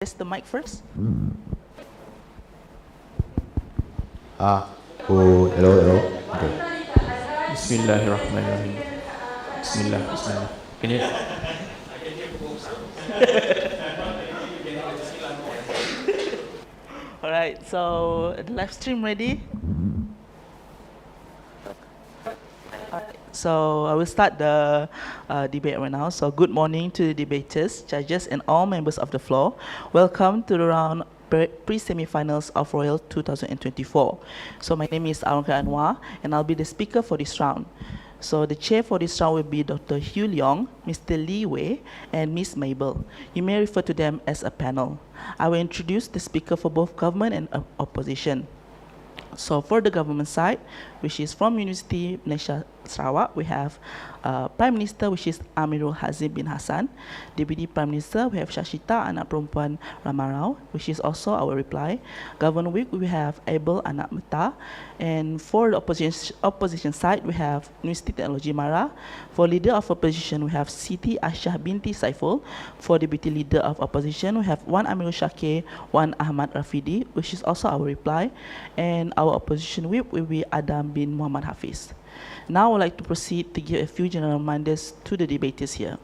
Test the mic first. Oh, hello. Okay. Bismillahirrahmanirrahim. Bismillah. Can you? All right, so the live stream ready? So I will start the debate right now. So good morning to the debaters, judges, and all members of the floor. Welcome to the round pre-semifinals of Royal 2024. So my name is Arunka Anwar, and I'll be the speaker for this round. So the chair for this round will be Dr. Hugh Leong, Mr. Lee Wei, and Ms. Mabel. You may refer to them as a panel. I will introduce the speaker for both government and opposition. So for the government side, which is from University Malaysia Sarawak, we have Prime Minister, which is Amirul Hazim bin Hassan. Deputy Prime Minister, we have Shashita Anak Perempuan Ramarau, which is also our reply. Government Whip, we have Abel Anak Meta. And for the opposition side, we have University Teknologi Mara. For leader of opposition, we have Siti Aisyah binti Saiful. For deputy leader of opposition, we have one Amirul Shakir, one Ahmad Rafidi, which is also our reply. And our opposition whip will be Adam bin Muhammad Hafiz. Now I would like to proceed to give a few general reminders to the debaters here.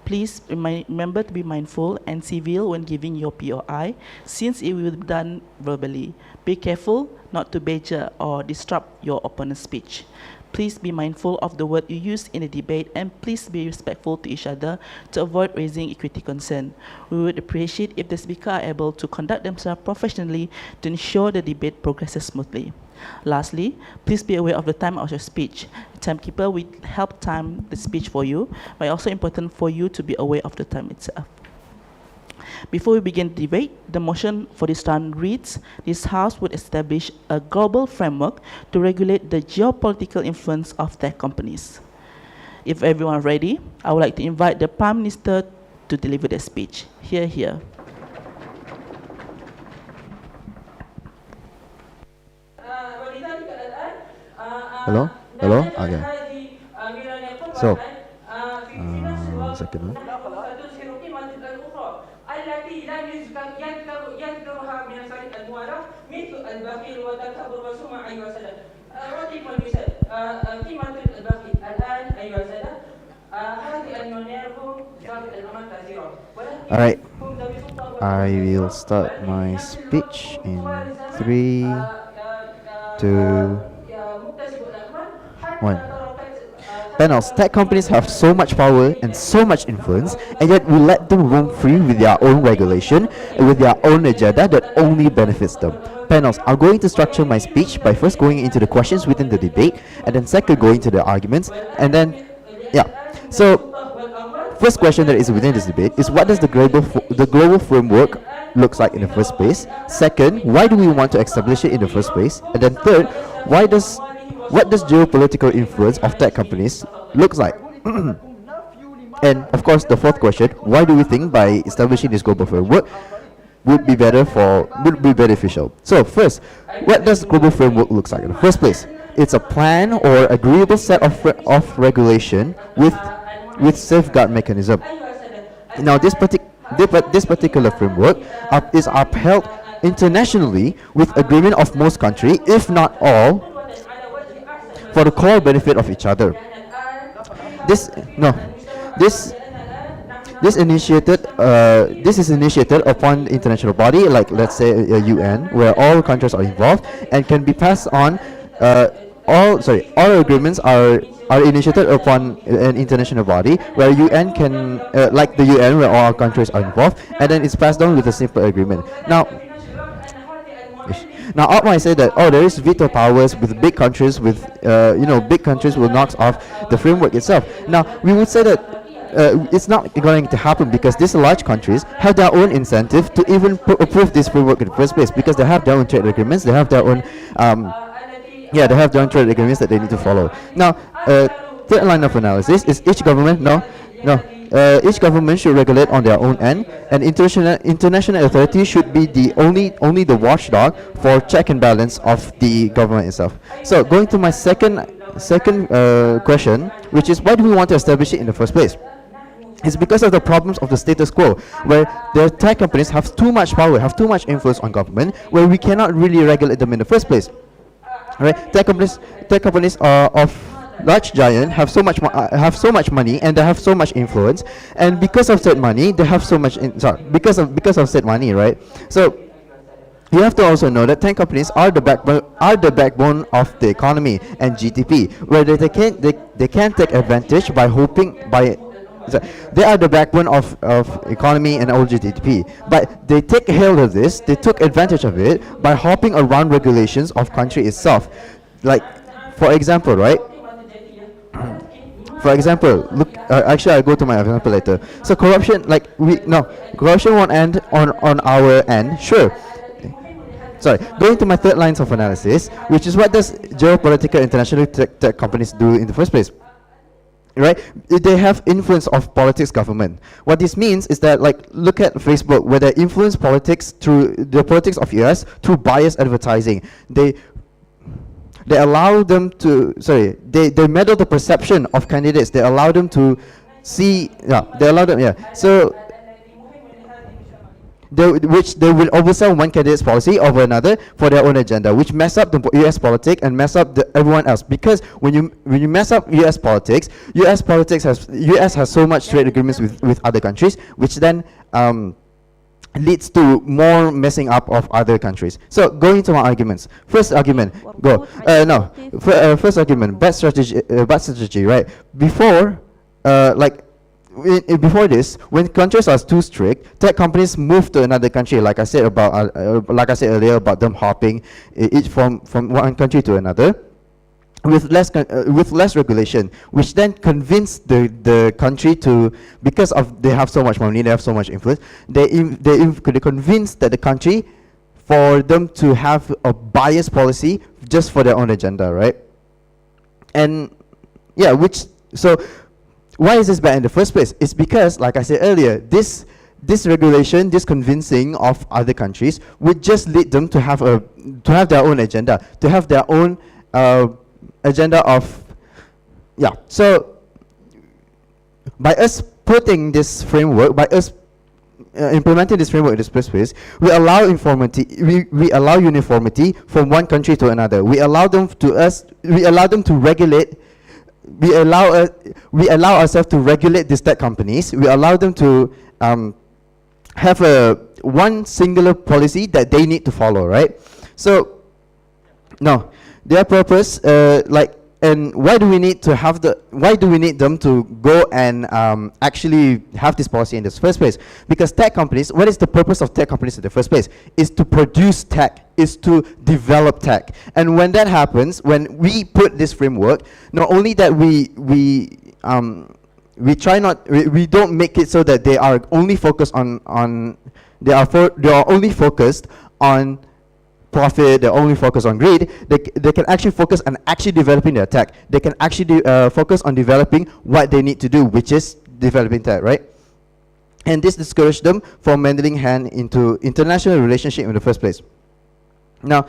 Please remember to be mindful and civil when giving your POI, since it will be done verbally. Be careful not to badger or disrupt your opponent's speech. Please be mindful of the word you use in the debate, and please be respectful to each other to avoid raising equity concern. We would appreciate if the speaker are able to conduct themselves professionally to ensure the debate progresses smoothly. Lastly, please be aware of the time of your speech. The timekeeper will help time the speech for you, but also important for you to be aware of the time itself. Before we begin the debate, the motion for this round reads, this House would establish a global framework to regulate the geopolitical influence of tech companies. If everyone is ready, I would like to invite the Prime Minister to deliver the speech. Here. Hello? Okay. So, second one. التي لم يذكرها من الفريق الموالى مثل البخيل والتكبر والسمعة. أيها السادة، أعطيكم المثال. كما تريد البخيل الآن أيها السادة، هذه المنيرهم ذات الأمان كثيرة. Alright, I will start my speech in 3, 2, 1. Panels, tech companies have so much power and so much influence, and yet we let them roam free with their own regulation and with their own agenda that only benefits them. Panels, I'm going to structure my speech by first going into the questions within the debate, and then second going to the arguments, and then, So, first question that is within this debate is, what does the global framework looks like in the first place? Second, why do we want to establish it in the first place? And then third, what does geopolitical influence of tech companies looks like? And of course, the fourth question, why do we think by establishing this global framework would be beneficial? So first, what does global framework looks like in the first place? It's a plan or agreeable set of regulation with safeguard mechanism. Now this particular framework is upheld internationally with agreement of most countries, if not all, for the core benefit of each other. This is initiated upon international body, like let's say a UN, where all countries are involved, and can be passed on. All agreements are initiated upon an international body, where UN can, like the UN, where all countries are involved, and then it's passed on with a simple agreement. Now, I might say that, there is veto powers with big countries, big countries will knock off the framework itself. Now, we would say that it's not going to happen, because these large countries have their own incentive to even approve this framework in the first place, because they have their own trade agreements, they have their own, trade agreements that they need to follow. Now, third line of analysis is each government should regulate on their own end, and international authority should be only the watchdog for check and balance of the government itself. So going to my second question, which is, why do we want to establish it in the first place? It's because of the problems of the status quo, where the tech companies have too much power, have too much influence on government, where we cannot really regulate them in the first place. Right? Tech companies are of large giant have so much money, and they have so much influence, and because of said money, they have so much. Because of said money, right? So you have to also know that tech companies are the backbone of the economy and GDP, where they can take advantage by they are the backbone of economy and all GDP, but they take hold of this, they took advantage of it by hopping around regulations of country itself. Like, for example, right? For example, look. Actually, I'll go to my example later. So corruption, corruption won't end on our end. Sure. Sorry, going to my third lines of analysis, which is what does geopolitical international tech companies do in the first place? Right? They have influence of politics government. What this means is that, like, look at Facebook, where they influence politics through the politics of US through biased advertising. They allow them to, they meddle the perception of candidates. They allow them to see, so they will oversell one candidate's policy over another for their own agenda, which mess up the US politics and mess up everyone else. Because when you mess up US politics has so much trade agreements with other countries, which then leads to more messing up of other countries. So going to my arguments. First argument, first argument, bad strategy, right? Before, before this, when countries are too strict, tech companies move to another country. Like I said earlier about them hopping from one country to another, with less regulation, which then convince the country to, because of they have so much money, they have so much influence, they convince that the country for them to have a biased policy just for their own agenda, right? And yeah, why is this bad in the first place? It's because, like I said earlier, this regulation, this convincing of other countries would just lead them to have their own agenda, to have their own agenda of, So by us putting this framework, by us implementing this framework in the first place, we allow uniformity from one country to another. We allow them to regulate. We allow ourselves to regulate these tech companies. We allow them to have one singular policy that they need to follow, right? So, no, their purpose, and why do we need them to go and actually have this policy in the first place? Because tech companies, what is the purpose of tech companies in the first place? Is to produce tech, is to develop tech. And when that happens, when we put this framework, not only that we don't make it so that they are only focused on they are only focused on profit, they're only focused on greed. They can actually focus on actually developing their tech. They can actually focus on developing what they need to do, which is developing tech, right? And this discouraged them from meddling hand into international relationship in the first place. Now,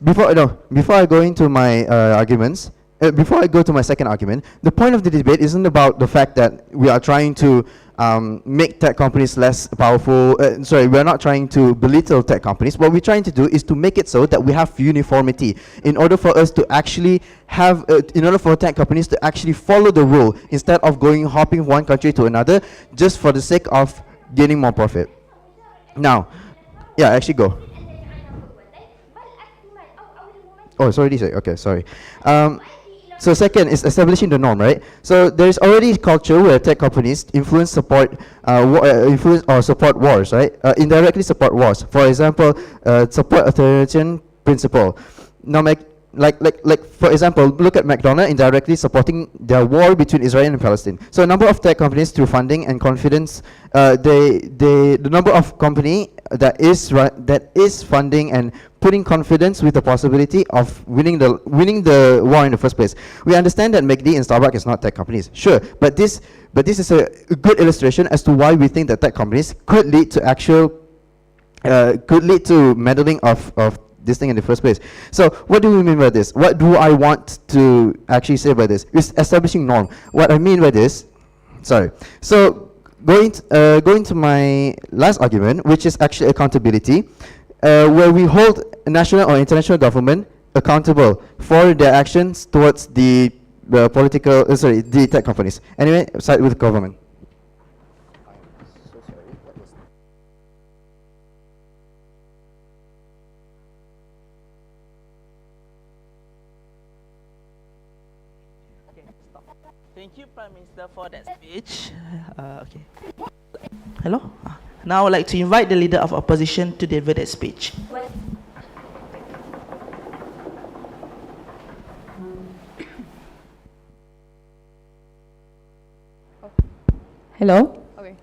before I go into my arguments, before I go to my second argument, the point of the debate isn't about the fact that we are trying to make tech companies less powerful. We're not trying to belittle tech companies. What we're trying to do is to make it so that we have uniformity in order for us to actually have, in order for tech companies to actually follow the rule instead of hopping from one country to another just for the sake of gaining more profit. Now, actually go. Oh, sorry, okay, sorry. So second is establishing the norm, right? So there is already a culture where tech companies influence, support wars, right? Indirectly support wars. For example, support authoritarian principle. Now, for example, look at McDonald's indirectly supporting their war between Israel and Palestine. So a number of tech companies through funding and confidence, the number of company that is funding and putting confidence with the possibility of winning the war in the first place. We understand that McD and Starbucks is not tech companies, sure, but this is a good illustration as to why we think that tech companies could lead to meddling of this thing in the first place. So what do we mean by this? What do I want to actually say by this? It's establishing norm. What I mean by this, so Going to my last argument, which is actually accountability, where we hold national or international government accountable for their actions towards the the tech companies. Anyway, side with the government. Thank you, Prime Minister, for that speech. Okay. Hello? Now I would like to invite the Leader of Opposition to deliver that speech. Hello? Okay.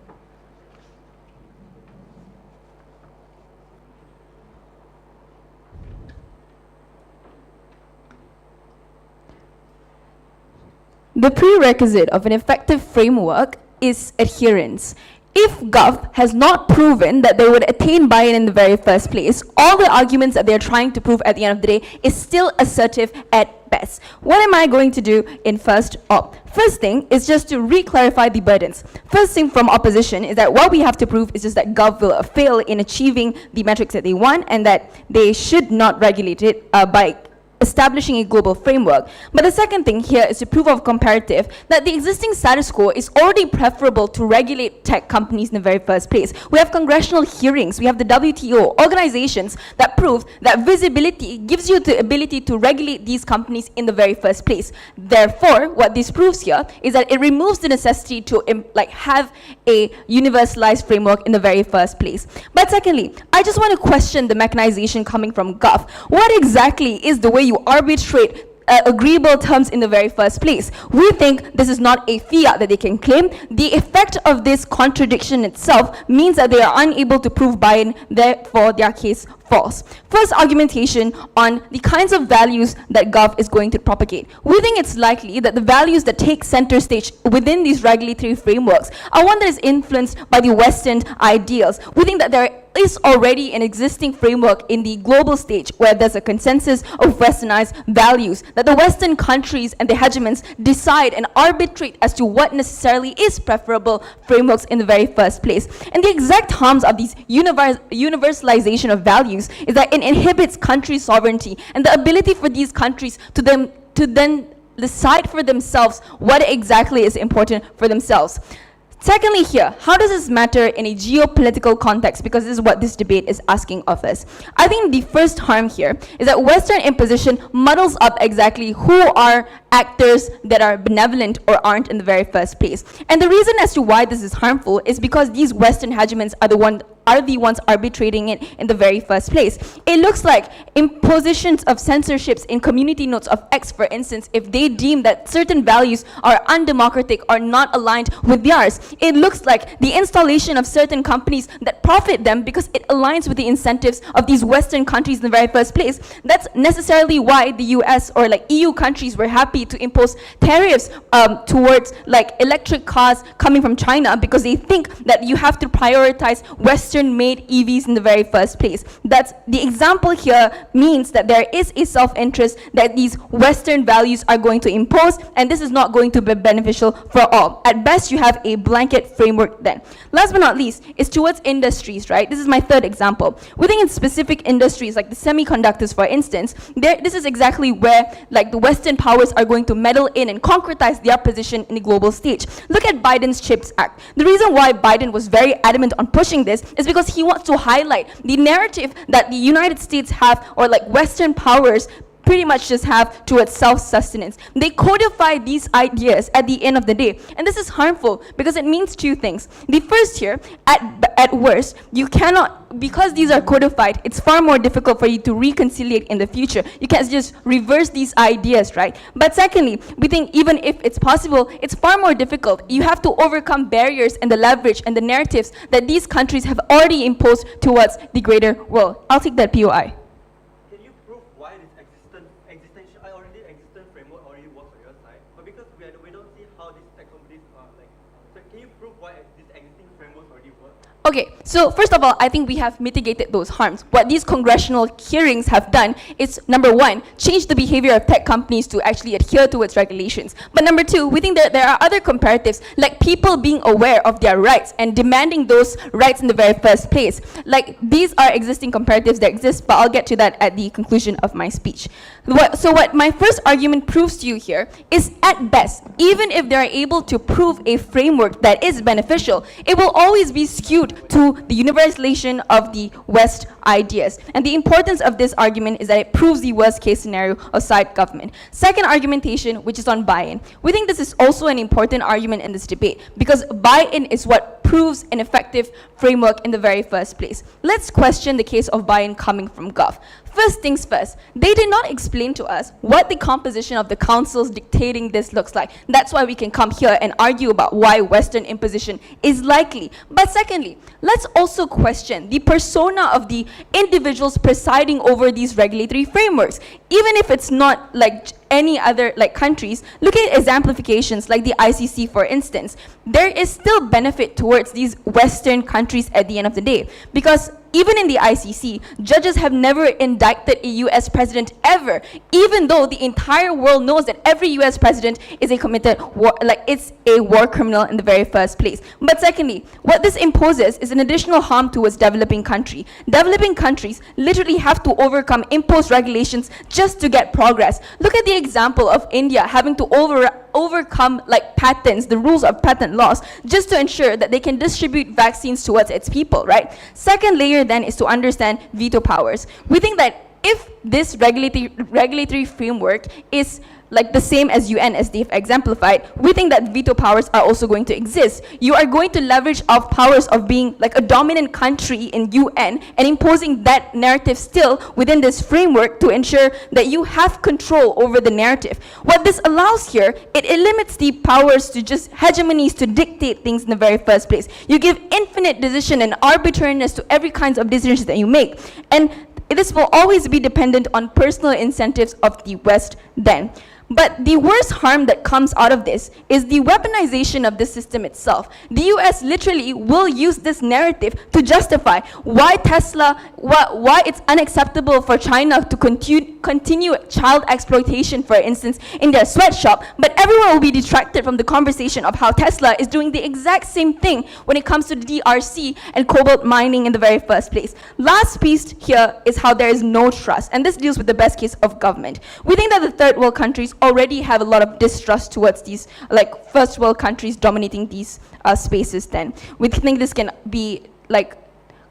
The prerequisite of an effective framework is adherence. If Gov has not proven that they would attain buy-in in the very first place, all the arguments that they're trying to prove at the end of the day is still assertive at best. What am I going to do in first op? First thing is just to re-clarify the burdens. First thing from opposition is that what we have to prove is just that Gov will fail in achieving the metrics that they want and that they should not regulate it by establishing a global framework. But the second thing here is to prove of comparative that the existing status quo is already preferable to regulate tech companies in the very first place. We have congressional hearings, we have the WTO, organizations that prove that visibility gives you the ability to regulate these companies in the very first place. Therefore, what this proves here is that it removes the necessity to have a universalized framework in the very first place. But secondly, I just want to question the mechanization coming from Gov. What exactly is the way you arbitrate agreeable terms in the very first place? We think this is not a fiat that they can claim. The effect of this contradiction itself means that they are unable to prove buy-in, therefore their case false. First argumentation on the kinds of values that Gov is going to propagate. We think it's likely that the values that take center stage within these regulatory frameworks are one that is influenced by the Western ideals. We think that there is already an existing framework in the global stage where there's a consensus of westernized values that the Western countries and the hegemons decide and arbitrate as to what necessarily is preferable frameworks in the very first place. And the exact harms of these universalization of values is that it inhibits country sovereignty and the ability for these countries to then decide for themselves what exactly is important for themselves. Secondly here, how does this matter in a geopolitical context? Because this is what this debate is asking of us. I think the first harm here is that Western imposition muddles up exactly who are actors that are benevolent or aren't in the very first place. And the reason as to why this is harmful is because these Western hegemons are the ones arbitrating it in the very first place. It looks like impositions of censorships in community notes of X, for instance, if they deem that certain values are undemocratic or not aligned with theirs. It looks like the installation of certain companies that profit them because it aligns with the incentives of these Western countries in the very first place. That's necessarily why the US or EU countries were happy to impose tariffs towards electric cars coming from China, because they think that you have to prioritize Western-made EVs in the very first place. That's the example here means that there is a self-interest that these Western values are going to impose, and this is not going to be beneficial for all. At best, you have a blanket framework then. Last but not least is towards industries, right? This is my third example. We think in specific industries like the semiconductors, for instance, this is exactly where the Western powers are going to meddle in and concretize their position in the global stage. Look at Biden's CHIPS Act. The reason why Biden was very adamant on pushing this is because he wants to highlight the narrative that the United States have, or Western powers pretty much just have towards self-sustenance. They codify these ideas at the end of the day, and this is harmful because it means two things. The first here, at worst, you cannot, because these are codified, it's far more difficult for you to reconciliate in the future. You can't just reverse these ideas, right? But secondly, we think even if it's possible, it's far more difficult. You have to overcome barriers and the leverage and the narratives that these countries have already imposed towards the greater world. I'll take that POI. So can you prove why this existing framework already works? Okay, so first of all, I think we have mitigated those harms. What these congressional hearings have done is, number one, change the behavior of tech companies to actually adhere to its regulations. But number two, we think that there are other comparatives, like people being aware of their rights and demanding those rights in the very first place. Like, these are existing comparatives that exist, but I'll get to that at the conclusion of my speech. So what my first argument proves to you here is, at best, even if they're able to prove a framework that is beneficial, it will always be skewed to the universalization of the West ideas. And the importance of this argument is that it proves the worst case scenario of side government. Second argumentation, which is on buy-in. We think this is also an important argument in this debate, because buy-in is what proves an effective framework in the very first place. Let's question the case of buy-in coming from Gov. First things first, they did not explain to us what the composition of the councils dictating this looks like. That's why we can come here and argue about why Western imposition is likely. But secondly, let's also question the persona of the individuals presiding over these regulatory frameworks. Even if it's not like any other countries, look at exemplifications like the ICC, for instance. There is still benefit towards these Western countries at the end of the day, because even in the ICC, judges have never indicted a US president ever, even though the entire world knows that every US president is a committed war, it's a war criminal in the very first place. But secondly, what this imposes is an additional harm towards developing country. Developing countries literally have to overcome imposed regulations just to get progress. Look at the example of India having to overcome patents, the rules of patent laws, just to ensure that they can distribute vaccines towards its people, right? Second layer then is to understand veto powers. We think that if this regulatory framework is the same as UN, as they've exemplified, we think that veto powers are also going to exist. You are going to leverage off powers of being a dominant country in UN and imposing that narrative still within this framework to ensure that you have control over the narrative. What this allows here, it limits the powers to just hegemonies to dictate things in the very first place. You give infinite decision and arbitrariness to every kinds of decisions that you make. And this will always be dependent on personal incentives of the West then. But the worst harm that comes out of this is the weaponization of the system itself. The US literally will use this narrative to justify why why it's unacceptable for China to continue child exploitation, for instance, in their sweatshop, but everyone will be detracted from the conversation of how Tesla is doing the exact same thing when it comes to the DRC and cobalt mining in the very first place. Last piece here is how there is no trust, and this deals with the best case of government. We think that the third world countries already have a lot of distrust towards these first world countries dominating these spaces then. We think this can be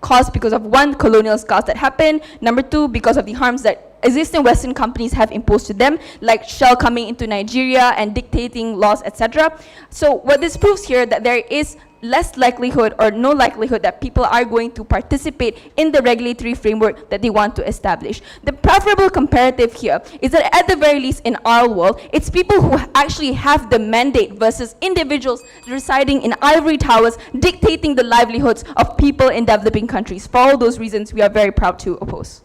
caused because of, one, colonial scars that happen, number two, because of the harms that existing Western companies have imposed to them, like Shell coming into Nigeria and dictating laws, etc. So what this proves here, that there is less likelihood or no likelihood that people are going to participate in the regulatory framework that they want to establish. The preferable comparative here is that at the very least in our world, it's people who actually have the mandate versus individuals residing in ivory towers dictating the livelihoods of people in developing countries. For all those reasons, we are very proud to oppose.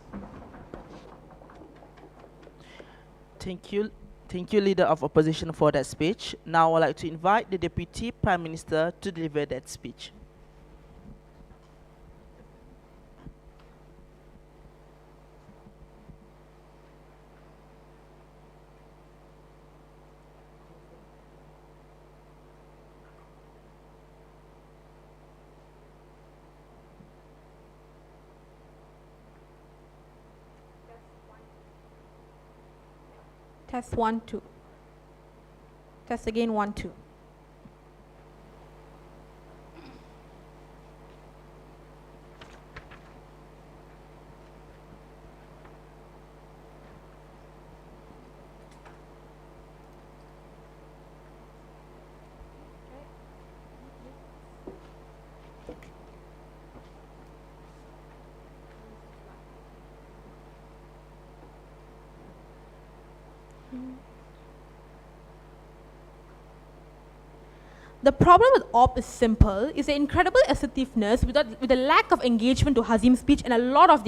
Thank you, Leader of Opposition, for that speech. Now I'd like to invite the Deputy Prime Minister to deliver that speech. Test 1 2. Test again 1 2. the problem with OP is simple, is the incredible assertiveness with the lack of engagement to Hazim's speech and a lot of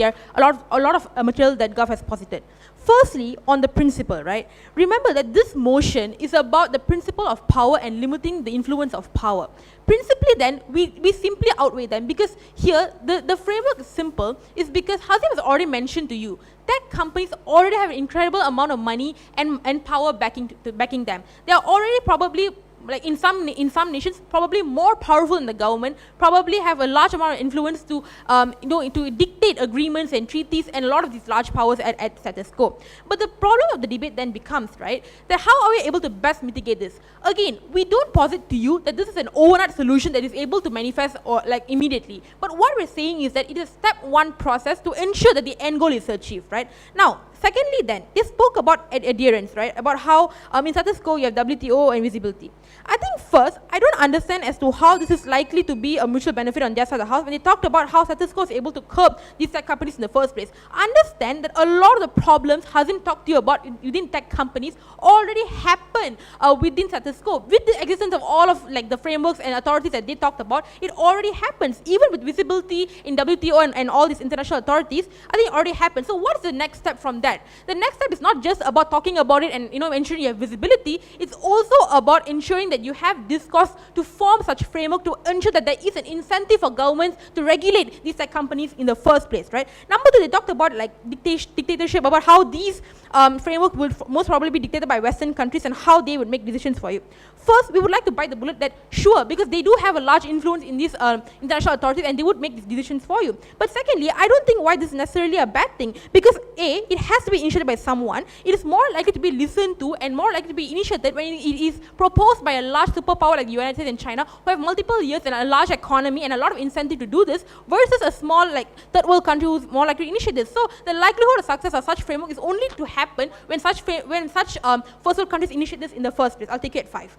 material that Gov has posited. Firstly, on the principle, right? Remember that this motion is about the principle of power and limiting the influence of power. Principally then, we simply outweigh them because here, the framework is simple, is because Hazim has already mentioned to you, tech companies already have an incredible amount of money and power backing them. They are already probably, like in some nations, probably more powerful than the government, probably have a large amount of influence to to dictate agreements and treaties and a lot of these large powers at status quo. But the problem of the debate then becomes, right, that how are we able to best mitigate this? Again, we don't posit to you that this is an overnight solution that is able to manifest or like immediately. But what we're saying is that it is step one process to ensure that the end goal is achieved, right? Now, secondly then, they spoke about adherence, right? About how in status quo you have WTO and visibility. I think first, I don't understand as to how this is likely to be a mutual benefit on their side of the house when they talked about how status quo is able to curb these tech companies in the first place. Understand that a lot of the problems Hazim talked to you about within tech companies already happen within status quo. With the existence of all of like the frameworks and authorities that they talked about, it already happens. Even with visibility in WTO and all these international authorities, I think it already happens. So what's the next step from that? The next step is not just about talking about it and ensuring you have visibility. It's also about ensuring that you have discourse to form such framework to ensure that there is an incentive for governments to regulate these tech companies in the first place, right? Number two, they talked about like dictatorship, about how these framework will most probably be dictated by Western countries and how they would make decisions for you. First, we would like to bite the bullet that sure, because they do have a large influence in these international authorities and they would make these decisions for you. But secondly, I don't think why this is necessarily a bad thing, because A, it has to be initiated by someone. It is more likely to be listened to and more likely to be initiated when it is proposed by a large superpower like the United States and China, who have multiple years and a large economy and a lot of incentive to do this, versus a small like third world country who's more likely to initiate this. So the likelihood of success of such framework is only to happen when such first world countries initiate this in the first place. I'll take you at 5.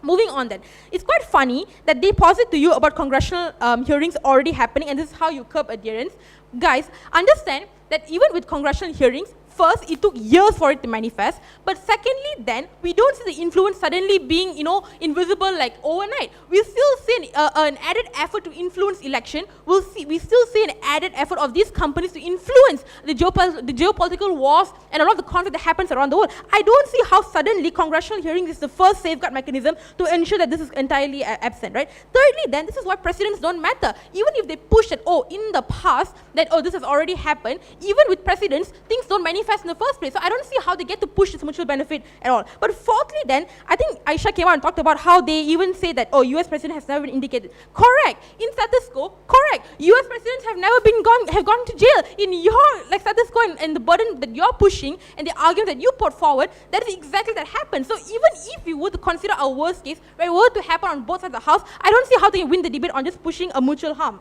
Moving on then, it's quite funny that they posit to you about congressional hearings already happening and this is how you curb adherence. Guys, understand that even with congressional hearings, first, it took years for it to manifest. But secondly, then, we don't see the influence suddenly being, invisible like overnight. We still see an added effort to influence election. We still see an added effort of these companies to influence the geopolitical wars and a lot of the conflict that happens around the world. I don't see how suddenly congressional hearings is the first safeguard mechanism to ensure that this is entirely absent, right? Thirdly, then, this is why presidents don't matter. Even if they push that, in the past, that, this has already happened, even with presidents, things don't manifest in the first place. So I don't see how they get to push this mutual benefit at all. But fourthly then, I think Aisha came out and talked about how they even say that, US president has never been indicated. Correct. In status quo, correct. US presidents have never gone to jail. In your status quo and the burden that you're pushing and the argument that you put forward, that is exactly that happens. So even if we were to consider a worst case, where it were to happen on both sides of the house, I don't see how they win the debate on just pushing a mutual harm.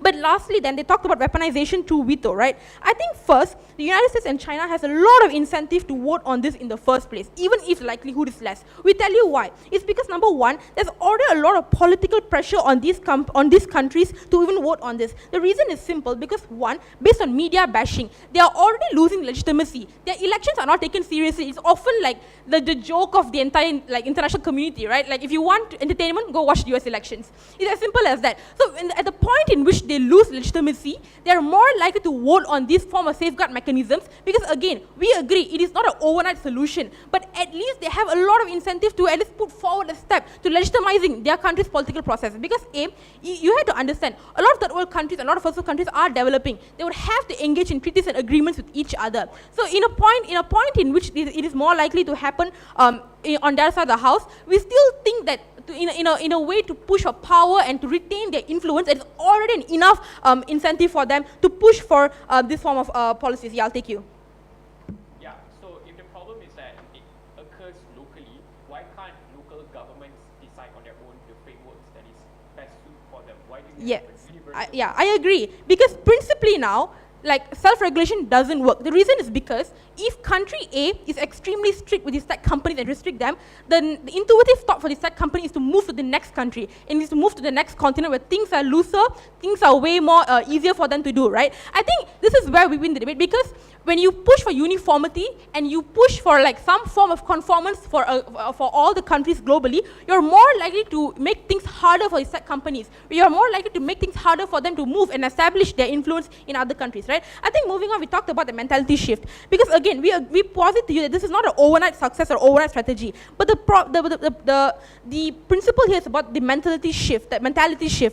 But lastly then, they talked about weaponization through veto, right? I think first, the United States and China has a lot of incentive to vote on this in the first place, even if likelihood is less. We tell you why. It's because number one, there's already a lot of political pressure on these countries to even vote on this. The reason is simple, because one, based on media bashing, they are already losing legitimacy. Their elections are not taken seriously. It's often like the joke of the entire international community, right? Like if you want entertainment, go watch the US elections. It's as simple as that. So at the point in which they lose legitimacy, they are more likely to vote on this form of safeguard mechanisms because again, we agree it is not an overnight solution, but at least they have a lot of incentive to at least put forward a step to legitimizing their country's political processes. Because you have to understand, a lot of third world countries, a lot of first world countries are developing. They would have to engage in treaties and agreements with each other. So in a point in which it is more likely to happen on their side of the house, we still think that in a way to push for power and to retain their influence, there is already enough incentive for them to push for this form of policies. Yeah, I'll take you. Yeah, so if the problem is that it occurs locally, why can't local governments decide on their own the frameworks that is best suited for them? Why do you I agree. Because principally now, self-regulation doesn't work. The reason is because if country A is extremely strict with these tech companies and restrict them, then the intuitive thought for this tech company is to move to the next country and is to move to the next continent where things are looser, things are way more easier for them to do, right? I think this is where we win the debate because when you push for uniformity and you push for like some form of conformance for all the countries globally, you're more likely to make things harder for these tech companies. You're more likely to make things harder for them to move and establish their influence in other countries, right? I think moving on, we talked about the mentality shift, because again, we posit to you that this is not an overnight success or overnight strategy, but the principle here is about the mentality shift,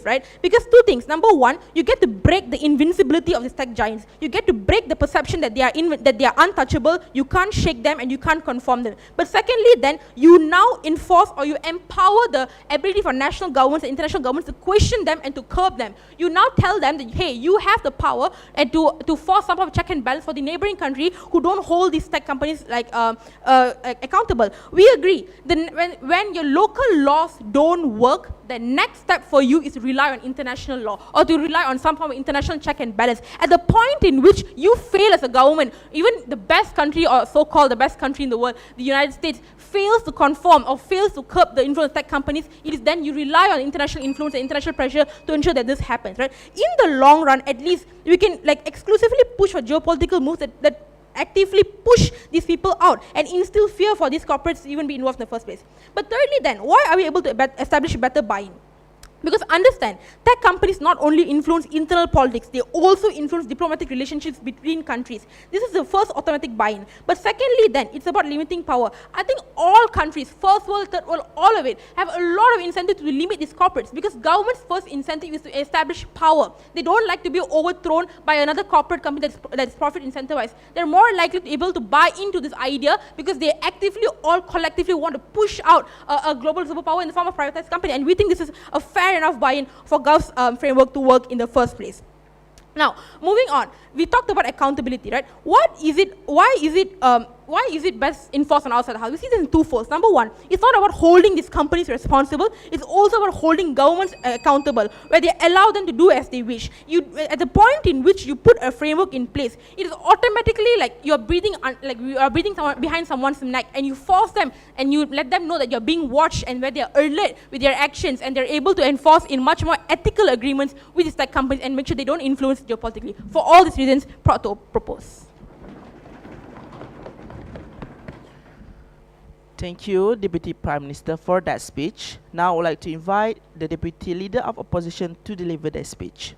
right? Because two things. Number one, you get to break the invincibility of these tech giants. You get to break the perception that they are untouchable, you can't shake them, and you can't conform them. But secondly, then you now enforce or you empower the ability for national governments and international governments to question them and to curb them. You now tell them that, hey, you have the power and to force some sort of check and balance for the neighboring country who don't hold these tech companies like accountable. We agree. Then when your local laws don't work, the next step for you is to rely on international law or to rely on some form of international check and balance. At the point in which you fail as a government, even the best country or so-called the best country in the world, the United States, fails to conform or fails to curb the influence of tech companies, it is then you rely on international influence and international pressure to ensure that this happens, right? In the long run, at least, we can like exclusively push for geopolitical moves that actively push these people out and instill fear for these corporates to even be involved in the first place. But thirdly then, why are we able to establish better buy-in? Because understand, tech companies not only influence internal politics, they also influence diplomatic relationships between countries. This is the first automatic buy-in. But secondly then, it's about limiting power. I think all countries, first world, third world, all of it, have a lot of incentive to limit these corporates, because government's first incentive is to establish power. They don't like to be overthrown by another corporate company that's profit incentivized. They're more likely to be able to buy into this idea because they actively, all collectively want to push out a global superpower in the form of privatized company. And we think this is a fair enough buy-in for Gov's framework to work in the first place. Now, moving on, we talked about accountability, right? Why is it best enforced on our side of the house? We see this in two folds. Number one, it's not about holding these companies responsible, it's also about holding governments accountable, where they allow them to do as they wish. At the point in which you put a framework in place, it is automatically like you are breathing behind someone's neck, and you force them and you let them know that you're being watched and where they are alert with their actions, and they're able to enforce in much more ethical agreements with these tech companies and make sure they don't influence geopolitically. For all these reasons, Prato propose. Thank you, Deputy Prime Minister, for that speech. Now I would like to invite the Deputy Leader of Opposition to deliver their speech.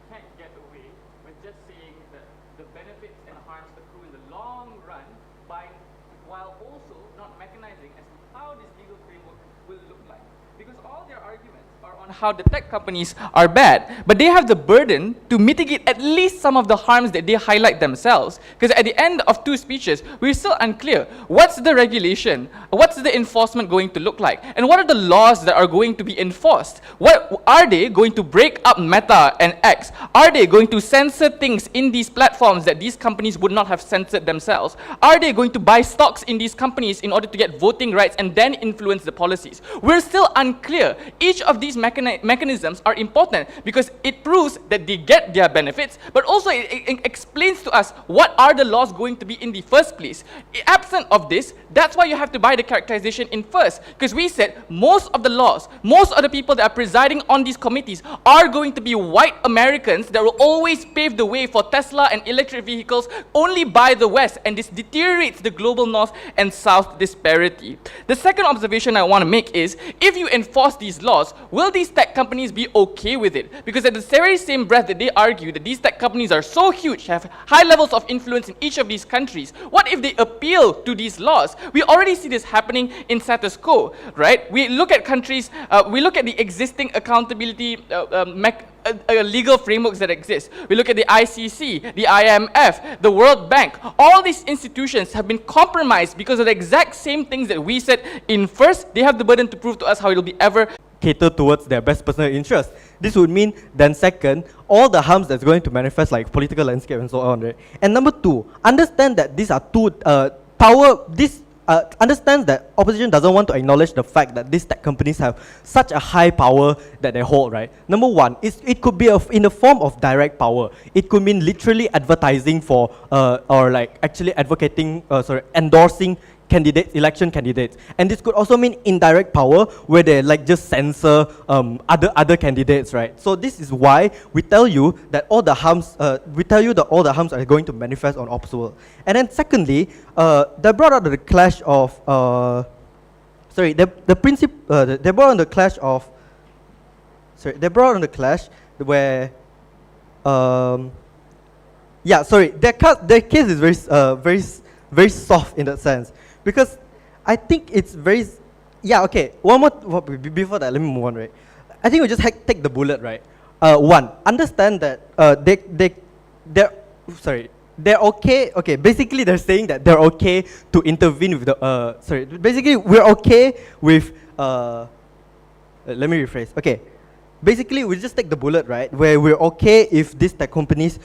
Can't get away with just saying that the benefits and harms accrue in the long run while also not mechanizing as to how this legal framework will look like. Because all their arguments are on how the tech companies are bad, but they have the burden to mitigate at least some of the harms that they highlight themselves. Because at the end of two speeches, we're still unclear. What's the regulation? What's the enforcement going to look like? And what are the laws that are going to be enforced? What are they going to break up Meta and X? Are they going to censor things in these platforms that these companies would not have censored themselves? Are they going to buy stocks in these companies in order to get voting rights and then influence the policies? We're still unclear. Each of these mechanisms are important because it proves that they get their benefits, but also it explains to us what are the laws going to be in the first place. Absent of this, that's why you have to buy the characterization in first, because we said most of the laws, most of the people that are presiding on these committees are going to be white Americans that will always pave the way for Tesla and electric vehicles only by the West, and this deteriorates the global north and south disparity. The second observation I want to make is, if you enforce these laws, will these tech companies be okay with it? Because at the very same breath that they argue that these tech companies are so huge, have high levels of influence in each of these countries, what if they appeal to these laws? We already see this happening in status quo, right? We look at countries, we look at the existing accountability legal frameworks that exist. We look at the ICC, the IMF, the World Bank. All these institutions have been compromised because of the exact same things that we said in first. They have the burden to prove to us how it will be ever cater towards their best personal interest. This would mean then second, all the harms that's going to manifest like political landscape and so on, right? And number two, understand that these are two understands that opposition doesn't want to acknowledge the fact that these tech companies have such a high power that they hold, right? Number one, it could be in the form of direct power. It could mean literally advertising for, or like actually advocating, endorsing candidates, election candidates. And this could also mean indirect power, where they like just censor other candidates, right? So this is why we tell you that all the harms, are going to manifest on Ops World. And then secondly, they brought out the clash of, they brought on the clash of, where, their case is very soft in that sense. Because I think it's very, one more, before that, let me move on, right? I think we just take the bullet, right? One, understand that they're okay, basically they're saying that they're okay to intervene with the, basically we're okay with, let me rephrase, okay. Basically, we just take the bullet, right, where we're okay if these tech companies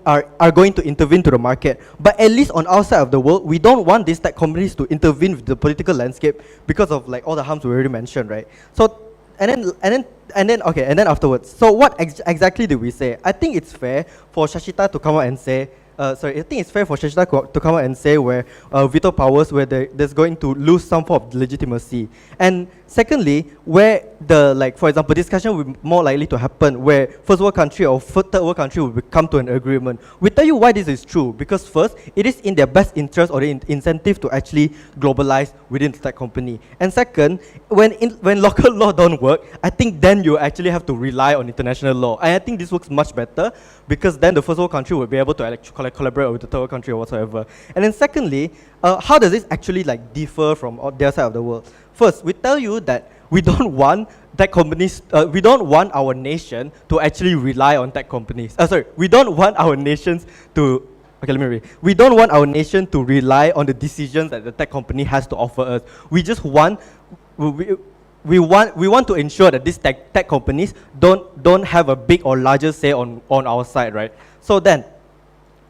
are going to intervene to the market. But at least on our side of the world, we don't want these tech companies to intervene with the political landscape because of like all the harms we already mentioned, right? So, and then afterwards. So what exactly do we say? I think it's fair for Shashita to come out and say, I think it's fair for Shashita to come out and say where veto powers, where there's going to lose some form of legitimacy. And secondly, where for example, discussion will be more likely to happen where first world country or third world country will come to an agreement. We tell you why this is true, because first, it is in their best interest or the incentive to actually globalize within the tech company. And second, when local law don't work, I think then you actually have to rely on international law. And I think this works much better, because then the first world country will be able to collaborate with the third world country or whatsoever. And then secondly, how does this actually differ from their side of the world? First, we tell you that we don't want tech companies, we don't want our nation to actually rely on tech companies. We don't want our nations to, we don't want our nation to rely on the decisions that the tech company has to offer us. We just want, we want to ensure that these tech companies don't have a big or larger say on our side, right? So then,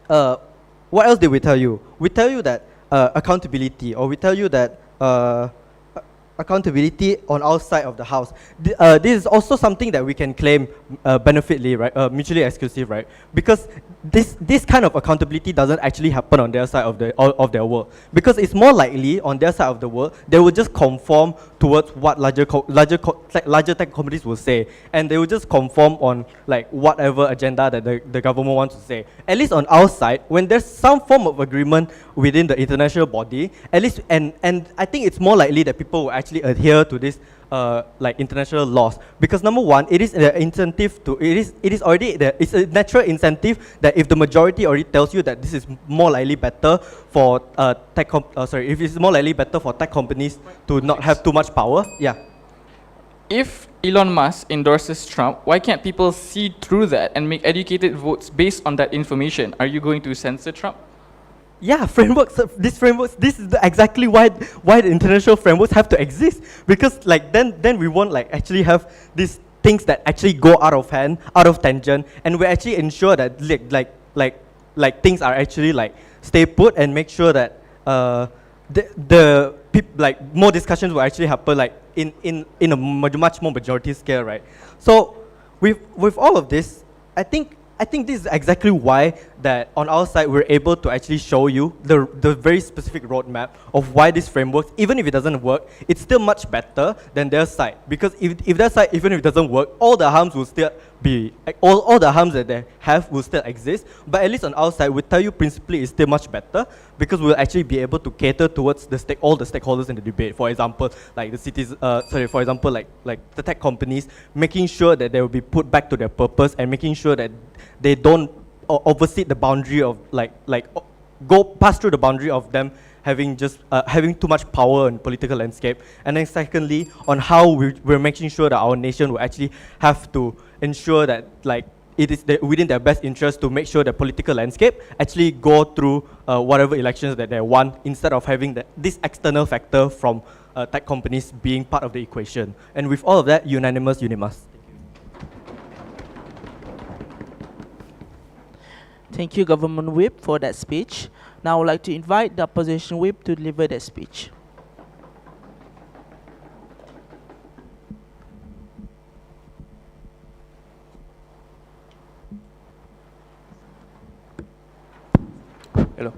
what else did we tell you? We tell you that accountability, or we tell you that accountability on our side of the house. This is also something that we can claim benefitly, right? Mutually exclusive, right? Because this kind of accountability doesn't actually happen on their side of their world. Because it's more likely on their side of the world, they will just conform towards what larger tech companies will say, and they will just conform on whatever agenda that the government wants to say. At least on our side, when there's some form of agreement within the international body, at least, and I think it's more likely that people will actually adhere to this international laws, because number one, it is an incentive to, it's a natural incentive that if the majority already tells you that this is more likely better for if it's more likely better for tech companies to not have too much power. If Elon Musk endorses Trump, why can't people see through that and make educated votes based on that information? Are you going to censor Trump? Yeah, frameworks. This is exactly why the international frameworks have to exist, because then we won't actually have these things that actually go out of hand, out of tangent, and we actually ensure that things are actually stay put, and make sure that more discussions will actually happen in a much more majority scale, right? So with all of this, I think this is exactly why that on our side we're able to actually show you the very specific roadmap of why this framework, even if it doesn't work, it's still much better than their side. Because if their side, even if it doesn't work, all the harms will be, all the harms that they have will still exist, but at least on our side, we tell you principally it's still much better because we'll actually be able to cater towards all the stakeholders in the debate. For example, like the cities, for example, like the tech companies, making sure that they will be put back to their purpose and making sure that they don't oversee the boundary of go past through the boundary of them having too much power in the political landscape. And then secondly, on how we're making sure that our nation will actually have to ensure that it is within their best interest to make sure the political landscape actually go through whatever elections that they want, instead of having this external factor from tech companies being part of the equation. And with all of that, unanimous, unanimous. Thank you, Government Whip, for that speech. Now I would like to invite the Opposition Whip to deliver their speech. Hello.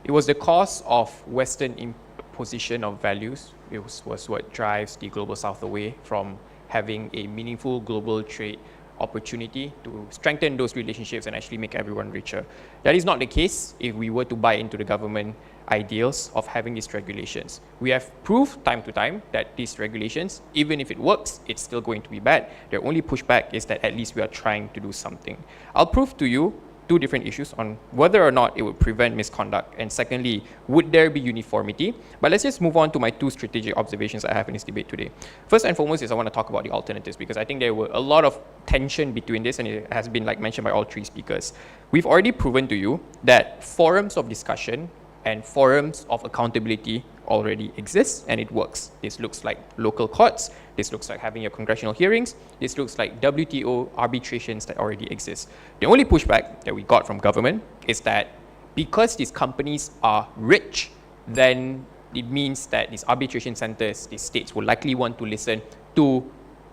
It was the cause of Western imposition of values. It was what drives the Global South away from having a meaningful global trade opportunity to strengthen those relationships and actually make everyone richer. That is not the case if we were to buy into the government ideals of having these regulations. We have proved time to time that these regulations, even if it works, it's still going to be bad. Their only pushback is that at least we are trying to do something. I'll prove to you two different issues on whether or not it would prevent misconduct, and secondly, would there be uniformity? But let's just move on to my two strategic observations I have in this debate today. First and foremost is I want to talk about the alternatives, because I think there were a lot of tension between this, and it has been mentioned by all three speakers. We've already proven to you that forums of discussion and forums of accountability already exists, and it works. This looks like local courts, this looks like having your congressional hearings, this looks like WTO arbitrations that already exist. The only pushback that we got from government is that because these companies are rich, then it means that these arbitration centers, these states will likely want to listen to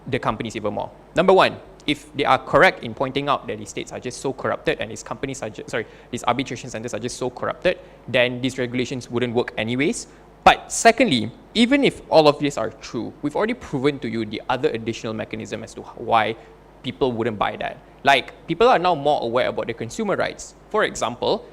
the companies even more. Number one, if they are correct in pointing out that these states are just so corrupted and these companies are these arbitration centers are just so corrupted, then these regulations wouldn't work anyways. But secondly, even if all of these are true, we've already proven to you the other additional mechanism as to why people wouldn't buy that. People are now more aware about their consumer rights. For example,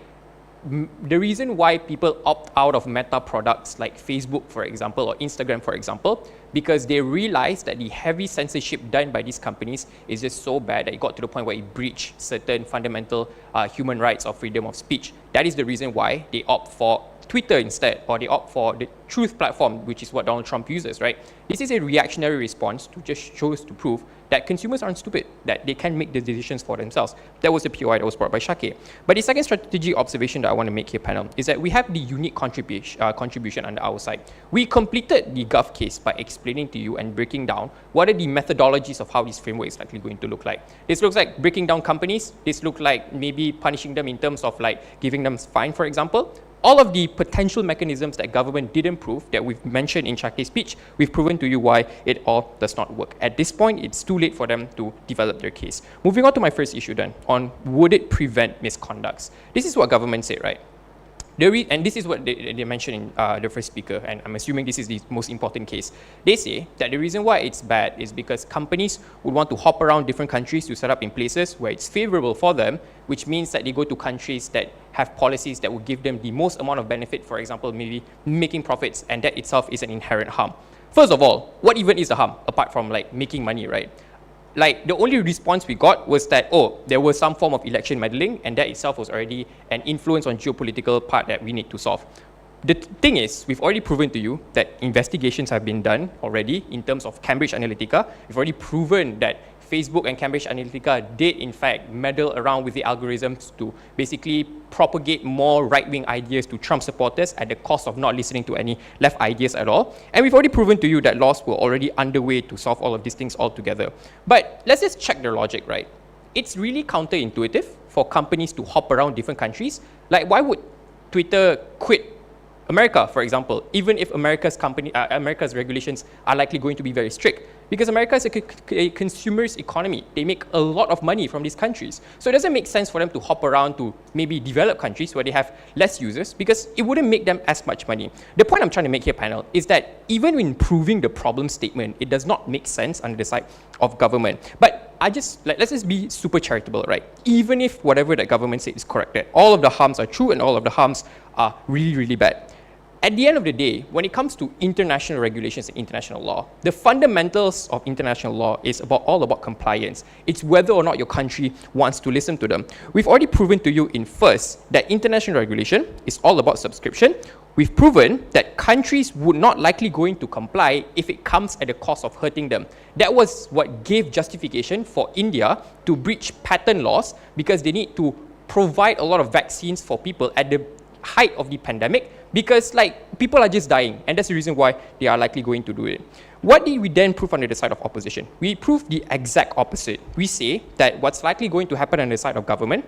the reason why people opt out of meta products like Facebook, for example, or Instagram, for example, because they realize that the heavy censorship done by these companies is just so bad that it got to the point where it breached certain fundamental human rights or freedom of speech. That is the reason why they opt for Twitter instead, or they opt for the Truth platform, which is what Donald Trump uses, right? This is a reactionary response to just shows to prove that consumers aren't stupid, that they can make the decisions for themselves. That was the POI that was brought by Shakir. But the second strategic observation that I want to make here, panel, is that we have the unique contribution under our side. We completed the Gov case by explaining to you and breaking down what are the methodologies of how this framework is likely going to look like. This looks like breaking down companies. This looks like maybe punishing them in terms of giving them fine, for example. All of the potential mechanisms that government didn't prove that we've mentioned in Shakir's speech, we've proven to you why it all does not work. At this point, it's too late for them to develop their case. Moving on to my first issue then, on would it prevent misconducts? This is what government said, right? And this is what they mentioned in the first speaker, and I'm assuming this is the most important case. They say that the reason why it's bad is because companies would want to hop around different countries to set up in places where it's favorable for them, which means that they go to countries that have policies that will give them the most amount of benefit, for example, maybe making profits, and that itself is an inherent harm. First of all, what even is the harm, apart from making money, right? The only response we got was that, oh, there was some form of election meddling, and that itself was already an influence on geopolitical part that we need to solve. The thing is, we've already proven to you that investigations have been done already in terms of Cambridge Analytica. We've already proven that Facebook and Cambridge Analytica did in fact meddle around with the algorithms to basically propagate more right-wing ideas to Trump supporters at the cost of not listening to any left ideas at all. And we've already proven to you that laws were already underway to solve all of these things altogether. But let's just check their logic, right? It's really counterintuitive for companies to hop around different countries. Why would Twitter quit America, for example, even if America's regulations are likely going to be very strict, because America is a consumer's economy. They make a lot of money from these countries. So it doesn't make sense for them to hop around to maybe developed countries where they have less users, because it wouldn't make them as much money. The point I'm trying to make here, panel, is that even when proving the problem statement, it does not make sense under the side of government. But let's just be super charitable, right? Even if whatever the government says is correct, that all of the harms are true and all of the harms are really, really bad. At the end of the day, when it comes to international regulations and international law, the fundamentals of international law is all about compliance. It's whether or not your country wants to listen to them. We've already proven to you in first that international regulation is all about subscription. We've proven that countries would not likely going to comply if it comes at the cost of hurting them. That was what gave justification for India to breach patent laws, because they need to provide a lot of vaccines for people at the height of the pandemic, because people are just dying, and that's the reason why they are likely going to do it. What did we then prove on the side of opposition? We proved the exact opposite. We say that what's likely going to happen on the side of government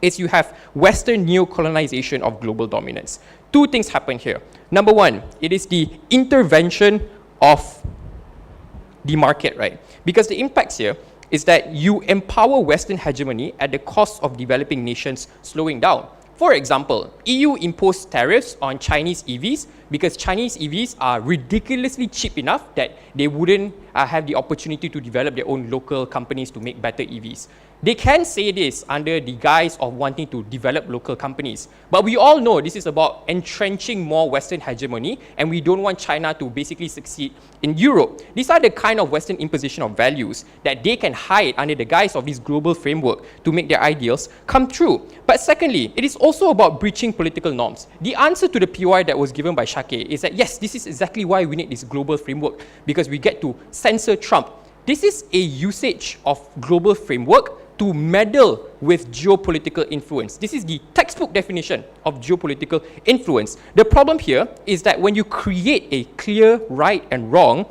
is you have Western neo-colonization of global dominance. Two things happen here. Number one, it is the intervention of the market, right? Because the impacts here is that you empower Western hegemony at the cost of developing nations slowing down. For example, EU imposed tariffs on Chinese EVs because Chinese EVs are ridiculously cheap enough that they wouldn't have the opportunity to develop their own local companies to make better EVs. They can say this under the guise of wanting to develop local companies. But we all know this is about entrenching more Western hegemony, and we don't want China to basically succeed in Europe. These are the kind of Western imposition of values that they can hide under the guise of this global framework to make their ideals come true. But secondly, it is also about breaching political norms. The answer to the POI that was given by Shake is that yes, this is exactly why we need this global framework, because we get to censor Trump. This is a usage of global framework to meddle with geopolitical influence. This is the textbook definition of geopolitical influence. The problem here is that when you create a clear right and wrong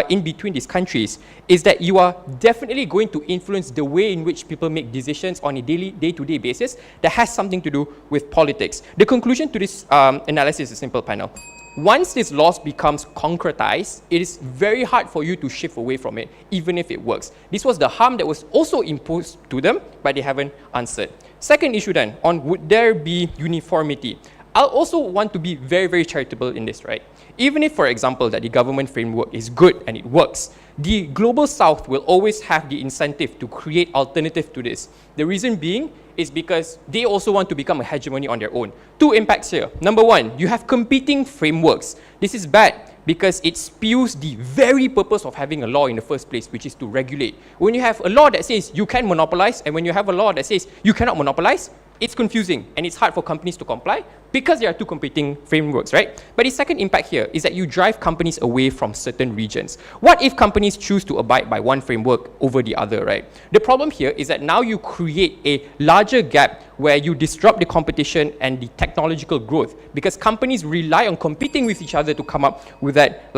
in between these countries, is that you are definitely going to influence the way in which people make decisions on a day-to-day basis that has something to do with politics. The conclusion to this analysis is a simple, panel. Once this loss becomes concretized, it is very hard for you to shift away from it, even if it works. This was the harm that was also imposed to them, but they haven't answered. Second issue then, on would there be uniformity? I'll also want to be very, very charitable in this, right? Even if, for example, that the government framework is good and it works, the Global South will always have the incentive to create alternative to this. The reason being is because they also want to become a hegemony on their own. Two impacts here. Number one, you have competing frameworks. This is bad because it spews the very purpose of having a law in the first place, which is to regulate. When you have a law that says you can monopolize, and when you have a law that says you cannot monopolize, it's confusing and it's hard for companies to comply because there are two competing frameworks, right? But the second impact here is that you drive companies away from certain regions. What if companies choose to abide by one framework over the other, right? The problem here is that now you create a larger gap where you disrupt the competition and the technological growth, because companies rely on competing with each other to come up with that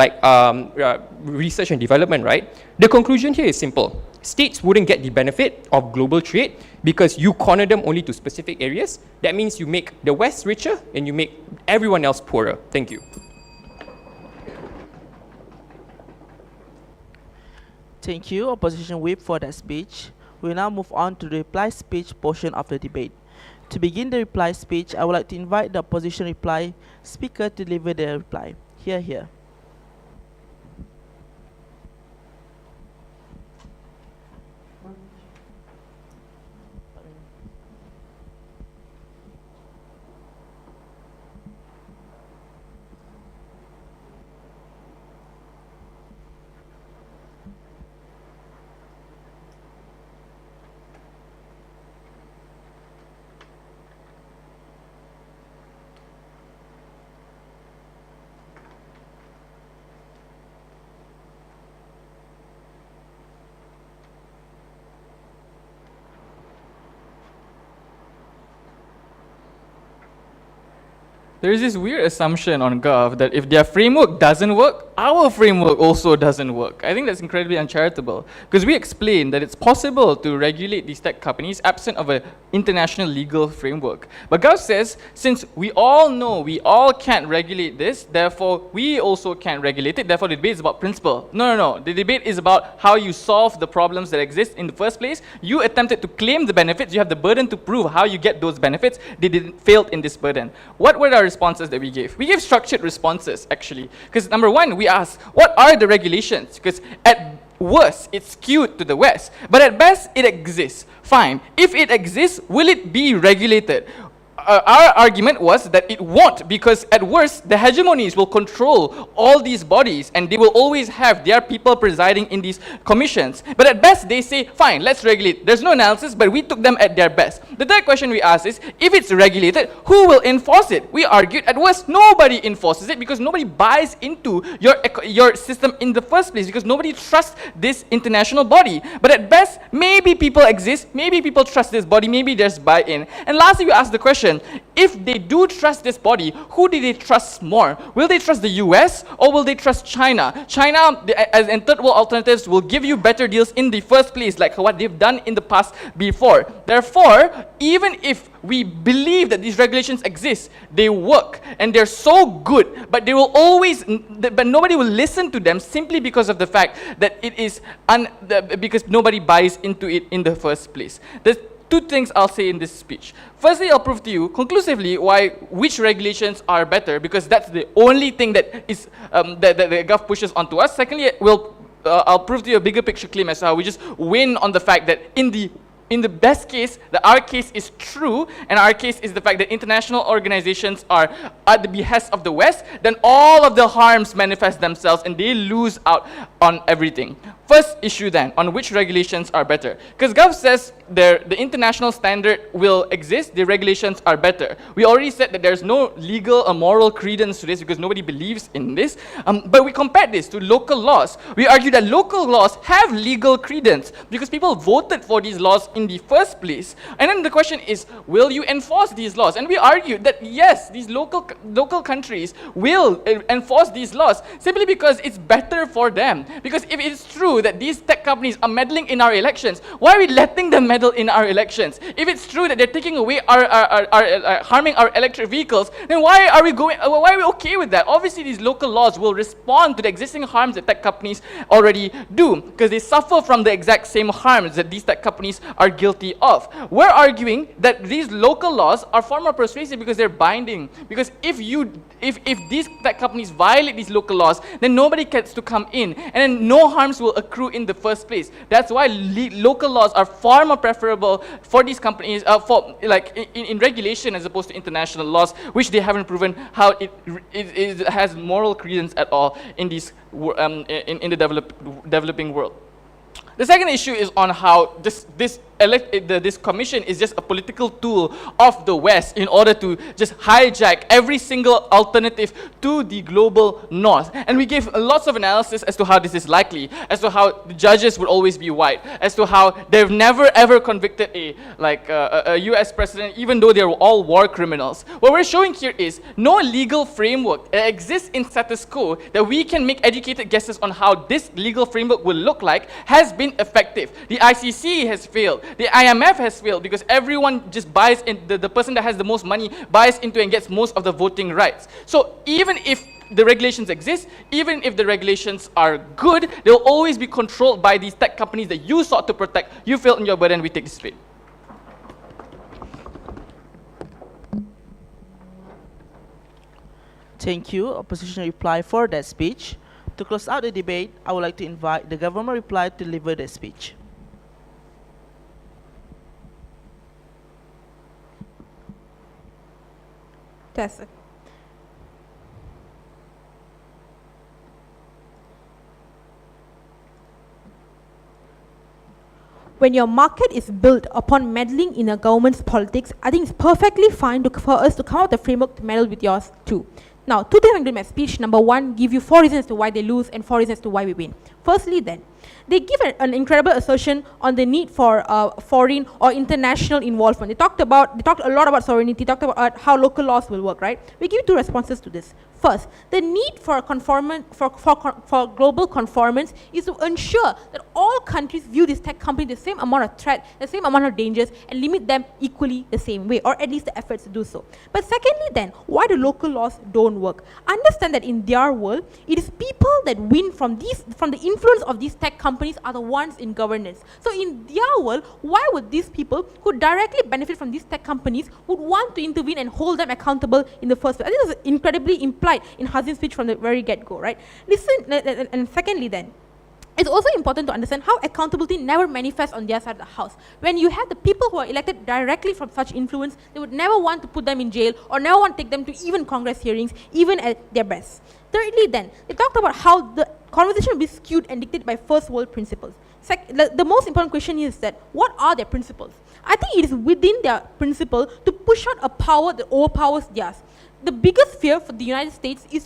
research and development, right? The conclusion here is simple. States wouldn't get the benefit of global trade because you corner them only to specific areas. That means you make the West richer and you make everyone else poorer. Thank you. Thank you, Opposition Whip, for that speech. We will now move on to the reply speech portion of the debate. To begin the reply speech, I would like to invite the opposition reply speaker to deliver their reply. Here. There is this weird assumption on Gov that if their framework doesn't work, our framework also doesn't work. I think that's incredibly uncharitable, because we explained that it's possible to regulate these tech companies absent of an international legal framework. But Gov says, since we all know we all can't regulate this, therefore we also can't regulate it, therefore the debate is about principle. No. The debate is about how you solve the problems that exist in the first place. You attempted to claim the benefits, you have the burden to prove how you get those benefits. They didn't fail in this burden. What were our responses that we gave? We gave structured responses, actually. Because number one, we asked, what are the regulations? Because at worst, it's skewed to the West. But at best, it exists. Fine. If it exists, will it be regulated? Our argument was that it won't, because at worst, the hegemonies will control all these bodies and they will always have their people presiding in these commissions. But at best, they say, fine, let's regulate. There's no analysis, but we took them at their best. The third question we asked is, if it's regulated, who will enforce it? We argued, at worst, nobody enforces it because nobody buys into your system in the first place, because nobody trusts this international body. But at best, maybe people exist, maybe people trust this body, maybe there's buy-in. And lastly, we asked the question, if they do trust this body, who do they trust more? Will they trust the US or will they trust China? China, as in third world alternatives, will give you better deals in the first place, like what they've done in the past before. Therefore, even if we believe that these regulations exist, they work, and they're so good, but they will always, but nobody will listen to them simply because of the fact that it is, because nobody buys into it in the first place. There's two things I'll say in this speech. Firstly, I'll prove to you conclusively which regulations are better, because that's the only thing that is that the Gov pushes onto us. Secondly, I'll prove to you a bigger picture claim as to how we just win on the fact that in the best case, our case is true, and our case is the fact that international organizations are at the behest of the West, then all of the harms manifest themselves and they lose out on everything. First issue then, on which regulations are better. Because Gov says the international standard will exist, the regulations are better. We already said that there's no legal or moral credence to this because nobody believes in this. But we compared this to local laws. We argue that local laws have legal credence because people voted for these laws in the first place. And then the question is, will you enforce these laws? And we argued that yes, these local countries will enforce these laws simply because it's better for them. Because if it's true that these tech companies are meddling in our elections, why are we letting them meddle in our elections? If it's true that they're taking away harming our electric vehicles, then why are we okay with that? Obviously, these local laws will respond to the existing harms that tech companies already do, because they suffer from the exact same harms that these tech companies are guilty of. We're arguing that these local laws are far more persuasive because they're binding. Because if these tech companies violate these local laws, then nobody gets to come in, and then no harms will accrue in the first place. That's why local laws are far more preferable for these companies, in regulation as opposed to international laws, which they haven't proven how it has moral credence at all in these in the developing world. The second issue is on how this commission is just a political tool of the West in order to just hijack every single alternative to the global north. And we gave lots of analysis as to how this is likely, as to how the judges would always be white, as to how they've never ever convicted a US president, even though they're all war criminals. What we're showing here is no legal framework that exists in status quo that we can make educated guesses on how this legal framework will look like has been effective. The ICC has failed. The IMF has failed because everyone just buys in, the person that has the most money buys into and gets most of the voting rights. So even if the regulations exist, even if the regulations are good, they'll always be controlled by these tech companies that you sought to protect. You failed in your burden, we take this straight. Thank you, opposition reply for that speech. To close out the debate, I would like to invite the government reply to deliver their speech. Test. When your market is built upon meddling in a government's politics, I think it's perfectly fine for us to come out with a framework to meddle with yours too. Now, two things I'm doing in my speech. Number one, give you 4 reasons as to why they lose and 4 reasons as to why we win. Firstly then, They give an incredible assertion on the need for foreign or international involvement. They talked a lot about sovereignty, talked about how local laws will work, right? We give two responses to this. First, the need for global conformance is to ensure that all countries view this tech company the same amount of threat, the same amount of dangers, and limit them equally the same way, or at least the efforts to do so. But secondly then, why do local laws don't work? Understand that in their world, it is people that win from the influence of these tech companies are the ones in governance. So in their world, why would these people who directly benefit from these tech companies would want to intervene and hold them accountable in the first place? I think this is incredibly implied in Hazim's speech from the very get-go, right? Listen, and secondly then, it's also important to understand how accountability never manifests on their side of the house. When you have the people who are elected directly from such influence, they would never want to put them in jail or never want to take them to even Congress hearings, even at their best. Thirdly then, they talked about how the conversation will be skewed and dictated by first world principles. The most important question is that, what are their principles? I think it is within their principle to push out a power that overpowers theirs. The biggest fear for the United States is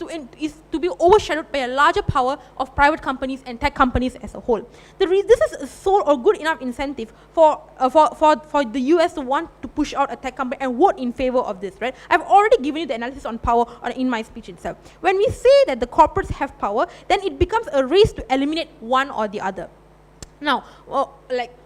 to be overshadowed by a larger power of private companies and tech companies as a whole. This is a sole or good enough incentive for the US to want to push out a tech company and vote in favor of this, right? I've already given you the analysis on power in my speech itself. When we say that the corporates have power, then it becomes a race to eliminate one or the other. Now,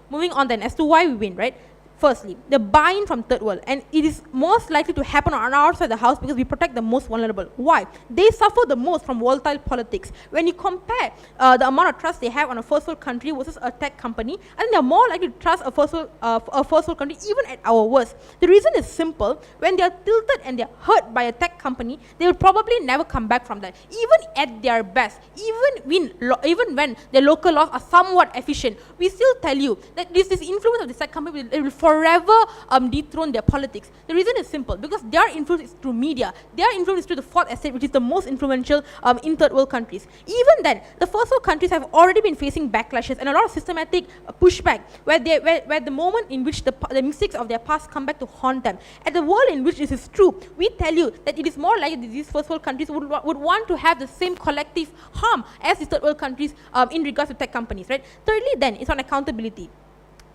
moving on then as to why we win, right? Firstly, the buy-in from third world, and it is most likely to happen on our side of the house because we protect the most vulnerable. Why? They suffer the most from volatile politics. When you compare the amount of trust they have on a first world country versus a tech company, I think they're more likely to trust a first world country even at our worst. The reason is simple. When they're tilted and they're hurt by a tech company, they will probably never come back from that. Even at their best, even when their local laws are somewhat efficient, we still tell you that this influence of the tech company will forever dethrone their politics. The reason is simple, because their influence is through media. Their influence is through the fourth estate, which is the most influential in third world countries. Even then, the first world countries have already been facing backlashes and a lot of systematic pushback, where the moment in which the mistakes of their past come back to haunt them. At the world in which this is true, we tell you that it is more likely that these first world countries would want to have the same collective harm as the third world countries in regards to tech companies, right? Thirdly then, it's on accountability.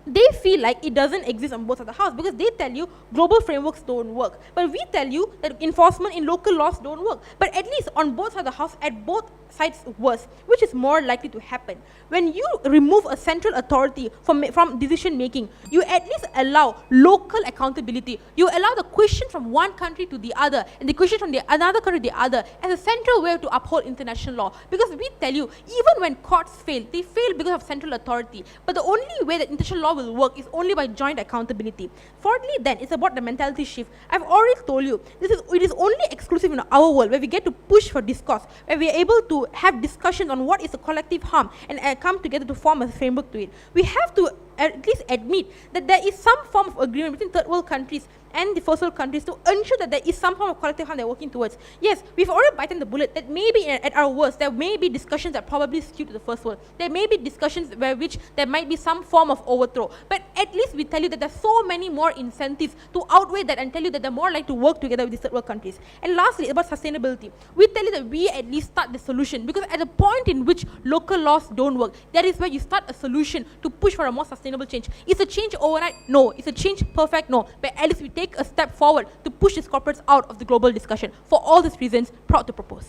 They feel like it doesn't exist on both sides of the house because they tell you global frameworks don't work. But we tell you that enforcement in local laws don't work. But at least on both sides of the house, at both sides worse, which is more likely to happen. When you remove a central authority from decision making, you at least allow local accountability. You allow the question from one country to the other and the question from another country to the other as a central way to uphold international law. Because we tell you, even when courts fail, they fail because of central authority. But the only way that international law will work is only by joint accountability. Fourthly then, it's about the mentality shift. I've already told you, it is only exclusive in our world where we get to push for discourse, where we are able to have discussions on what is a collective harm and come together to form a framework to it. We have to at least admit that there is some form of agreement between third world countries and the first world countries to ensure that there is some form of collective harm they're working towards. Yes, we've already bitten the bullet that maybe at our worst, there may be discussions that probably skew to the first world. There may be discussions which there might be some form of overthrow. But at least we tell you that there's so many more incentives to outweigh that and tell you that they're more likely to work together with these third world countries. And lastly, about sustainability. We tell you that we at least start the solution, because at the point in which local laws don't work, that is where you start a solution to push for a more sustainable change. Is a change overnight? No. Is a change perfect? No. But at least we take a step forward to push these corporates out of the global discussion. For all these reasons, proud to propose.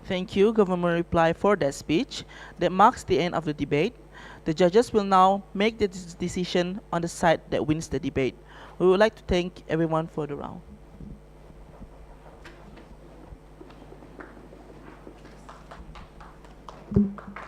Thank you, Government reply, for that speech. That marks the end of the debate. The judges will now make the decision on the side that wins the debate. We would like to thank everyone for the round. Thank you.